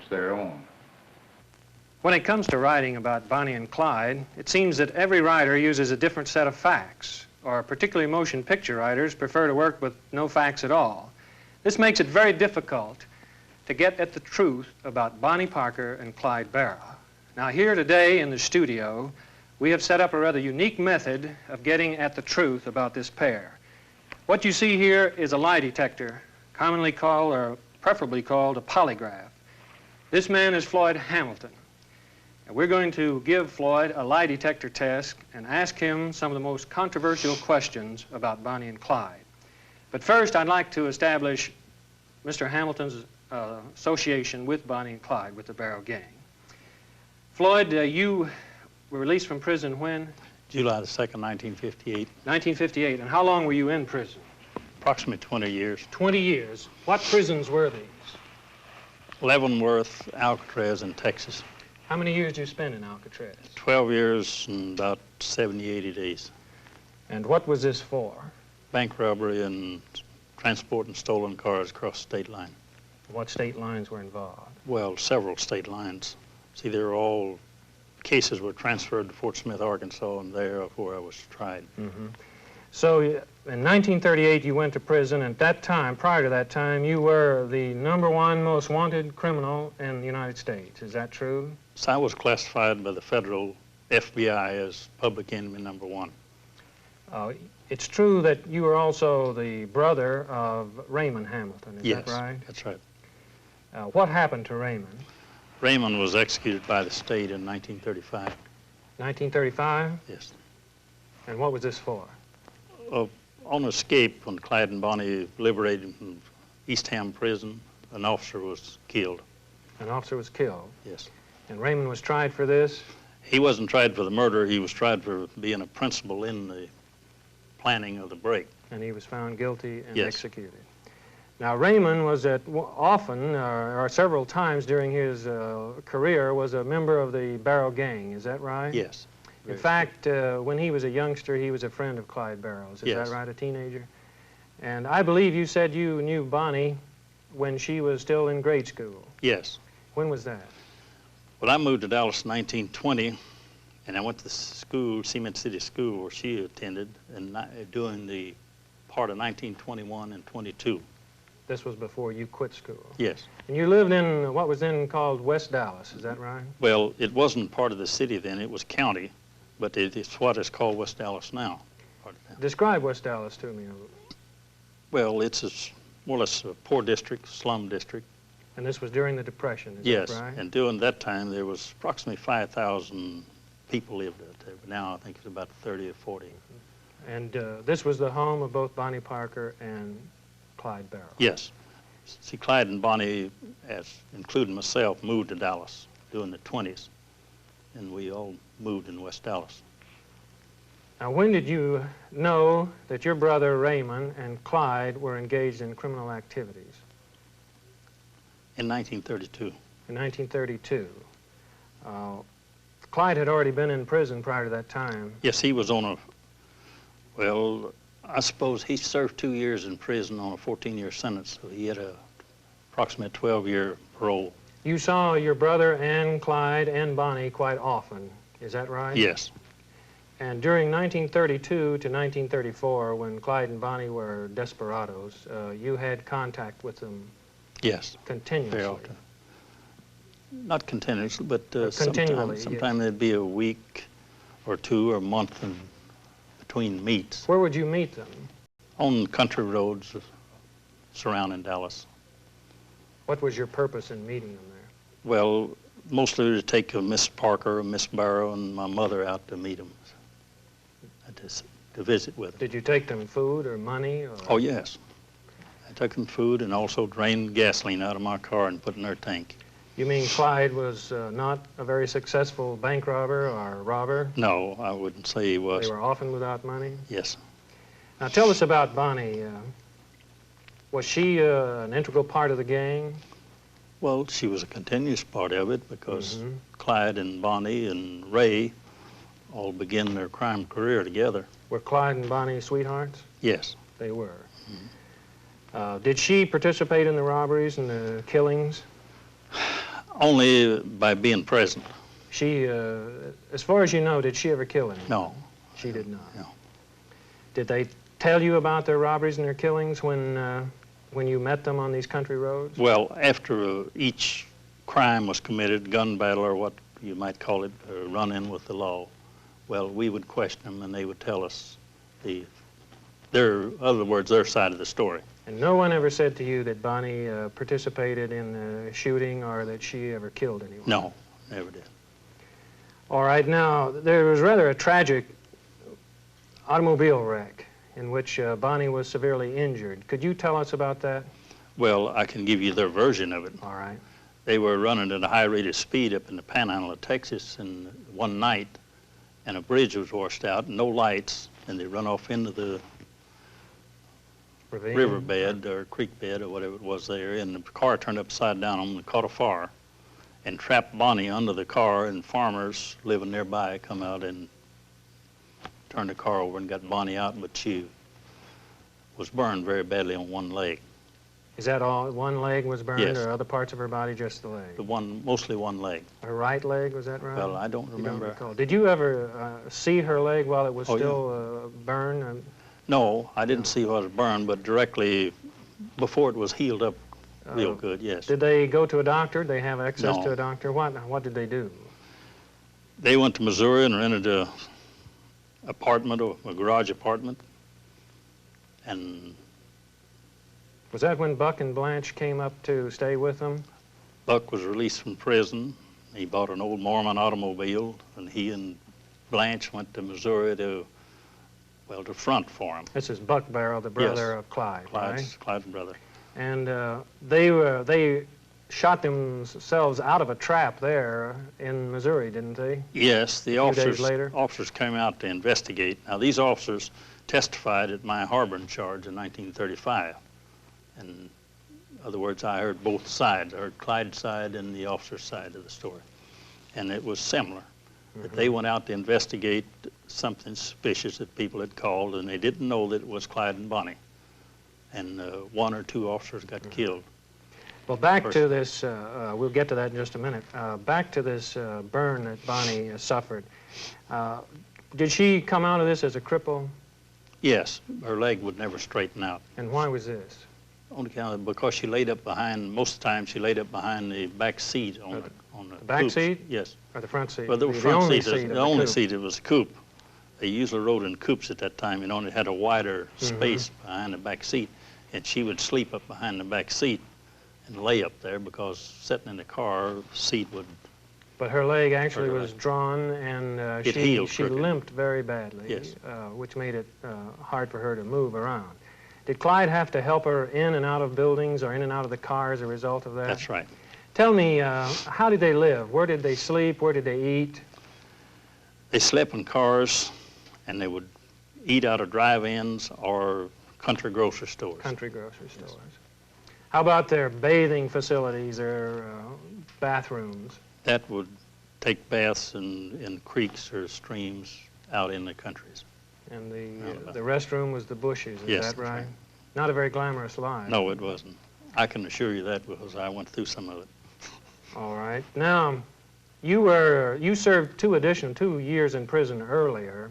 against their own. When it comes to writing about Bonnie and Clyde, it seems that every writer uses a different set of facts, or particularly motion picture writers prefer to work with no facts at all. This makes it very difficult to get at the truth about Bonnie Parker and Clyde Barrow. Now here today in the studio, we have set up a rather unique method of getting at the truth about this pair. What you see here is a lie detector, commonly called, or preferably called, a polygraph. This man is Floyd Hamilton. And we're going to give Floyd a lie detector test and ask him some of the most controversial questions about Bonnie and Clyde. But first, I'd like to establish Mr. Hamilton's association with Bonnie and Clyde, with the Barrow gang. Floyd, you were released from prison when? July the 2nd, 1958. 1958. And how long were you in prison? Approximately 20 years. 20 years. What prisons were these? Leavenworth, Alcatraz, in Texas. How many years did you spend in Alcatraz? 12 years and about 70, 80 days. And what was this for? Bank robbery and transporting stolen cars across state line. What state lines were involved? Well, several state lines. See, they're all cases were transferred to Fort Smith, Arkansas, and there where I was tried. Mm-hmm. So in 1938, you went to prison. At that time, prior to that time, you were the #1 most wanted criminal in the United States. Is that true? So I was classified by the federal FBI as public enemy #1. It's true that you were also the brother of Raymond Hamilton. Is Yes, that right? That's right. What happened to Raymond? Raymond was executed by the state in 1935. 1935? Yes. And what was this for? On escape, when Clyde and Bonnie liberated from East Ham prison, an officer was killed. An officer was killed? Yes. And Raymond was tried for this? He wasn't tried for the murder. He was tried for being a principal in the planning of the break. And he was found guilty and Yes. executed. Now, Raymond was often, or several times during his career, was a member of the Barrow gang. Is that right? Yes. In fact, when he was a youngster, he was a friend of Clyde Barrow's. Is Yes. that right, a teenager? And I believe you said you knew Bonnie when she was still in grade school. Yes. When was that? Well, I moved to Dallas in 1920, and I went to school, Cement City School, where she attended, and during the part of 1921 and 22. This was before you quit school. Yes. And you lived in what was then called West Dallas, is that right? Well, it wasn't part of the city then. It was county, but it's what is called West Dallas now. Describe West Dallas to me. Well, it's more or less a poor district, slum district. And this was during the Depression, is Yes, that right? and during that time, there was approximately 5,000 people lived out there. But now I think it's about 30 or 40. And this was the home of both Bonnie Parker and Clyde Barrow. Yes. See, Clyde and Bonnie, including myself, moved to Dallas during the 20s, and we all moved in West Dallas. Now, when did you know that your brother Raymond and Clyde were engaged in criminal activities? In 1932. In 1932. Clyde had already been in prison prior to that time. Yes, he was on well, I suppose he served 2 years in prison on a 14-year sentence, so he had approximate 12-year parole. You saw your brother and Clyde and Bonnie quite often, is that right? Yes. And during 1932 to 1934, when Clyde and Bonnie were desperados, you had contact with them? Yes. Continuously? Very often. Not continuously, but continually. sometime there'd be a week or two or a month in between meets. Where would you meet them? On country roads surrounding Dallas. What was your purpose in meeting them there? Well, mostly to take Miss Parker, Miss Barrow, and my mother out to meet them, to visit with them. Did you take them food or money? Or... Oh, yes. I took them food and also drained gasoline out of my car and put it in their tank. You mean Clyde was not a very successful bank robber or robber? No, I wouldn't say he was. They were often without money? Yes. Now tell us about Bonnie. Was she an integral part of the gang? Well, she was a continuous part of it because Clyde and Bonnie and Ray all began their crime career together. Were Clyde and Bonnie sweethearts? Yes. They were. Did she participate in the robberies and the killings? Only by being present. She, as far as you know, did she ever kill anyone? No. She did not? No. Did they tell you about their robberies and their killings when you met them on these country roads? Well, after each crime was committed, gun battle or what you might call it, run-in with the law, well, we would question them and they would tell us their side of the story. And no one ever said to you that Bonnie participated in the shooting or that she ever killed anyone? No, never did. All right, now, there was rather a tragic automobile wreck in which Bonnie was severely injured. Could you tell us about that? Well, I can give you their version of it. All right. They were running at a high rate of speed up in the panhandle of Texas and one night, and a bridge was washed out, no lights, and they run off into the riverbed or creek bed or whatever it was there, and the car turned upside down on them and caught a fire and trapped Bonnie under the car, and farmers living nearby come out and turned the car over and got Bonnie out, but she was burned very badly on one leg. Is that all? One leg was burned, Yes. or other parts of her body, just the leg? Mostly one leg. Her right leg, was that right? Well, I don't You remember. don't recall. Did you ever see her leg while it was still burned? No, I didn't see what was burned, but directly before it was healed up real good, yes. Did they go to a doctor? Did they have access No. to a doctor? What did they do? They went to Missouri and rented a apartment, or a garage apartment, and Was that when Buck and Blanche came up to stay with them? Buck was released from prison. He bought an old Mormon automobile, and he and Blanche went to Missouri to front for him. This is Buck Barrow, the brother of Clyde, Clyde's brother. And they shot themselves out of a trap there in Missouri, didn't they? Yes, the A few days later? officers came out to investigate. Now, these officers testified at my harboring charge in 1935. And in other words, I heard both sides. I heard Clyde's side and the officer's side of the story. And it was similar. That they went out to investigate something suspicious that people had called, and they didn't know that it was Clyde and Bonnie. And one or two officers got killed. Well, back to this, we'll get to that in just a minute. Back to this burn that Bonnie suffered. Did she come out of this as a cripple? Yes, her leg would never straighten out. And why was this? On account of, because she laid up behind, most of the time she laid up behind the back seat on the back coupe. seat? Yes. Or the front seat? Well, the The front only seat, seat of the the only coupe. seat, it was a coupe. They usually rode in coupes at that time. You know, and it had a wider space behind the back seat. And she would sleep up behind the back seat and lay up there, because sitting in the car, the seat would... But her leg actually was drawn, and It healed she crooked. limped very badly, Yes. which made it hard for her to move around. Did Clyde have to help her in and out of buildings or in and out of the car as a result of that? That's right. Tell me, how did they live? Where did they sleep? Where did they eat? They slept in cars, and they would eat out of drive-ins or country grocery stores. Country grocery stores. How about their bathing facilities or bathrooms? That would take baths in creeks or streams out in the countries. And the restroom was the bushes, is Yes, that that's right? right. Not a very glamorous life. No, it wasn't. I can assure you that, because I went through some of it. All right. Now, you served 2 years in prison earlier,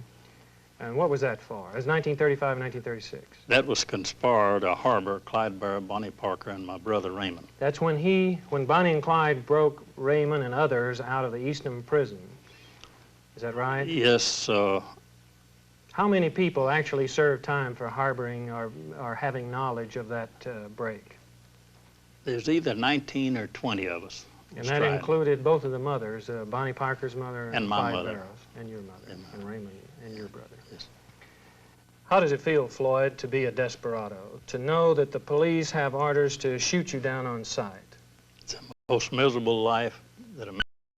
and what was that for? It was 1935 and 1936. That was conspire to harbor Clyde Barrow, Bonnie Parker, and my brother Raymond. That's when Bonnie and Clyde broke Raymond and others out of the Eastham prison. Is that right? Yes, How many people actually served time for harboring or having knowledge of that break? there's either 19 or 20 of us. And that included both of the mothers, Bonnie Parker's mother And my Clyde mother. Barrow's, and your mother, and Raymond and your brother. Yes. How does it feel, Floyd, to be a desperado, to know that the police have orders to shoot you down on sight? It's the most miserable life that a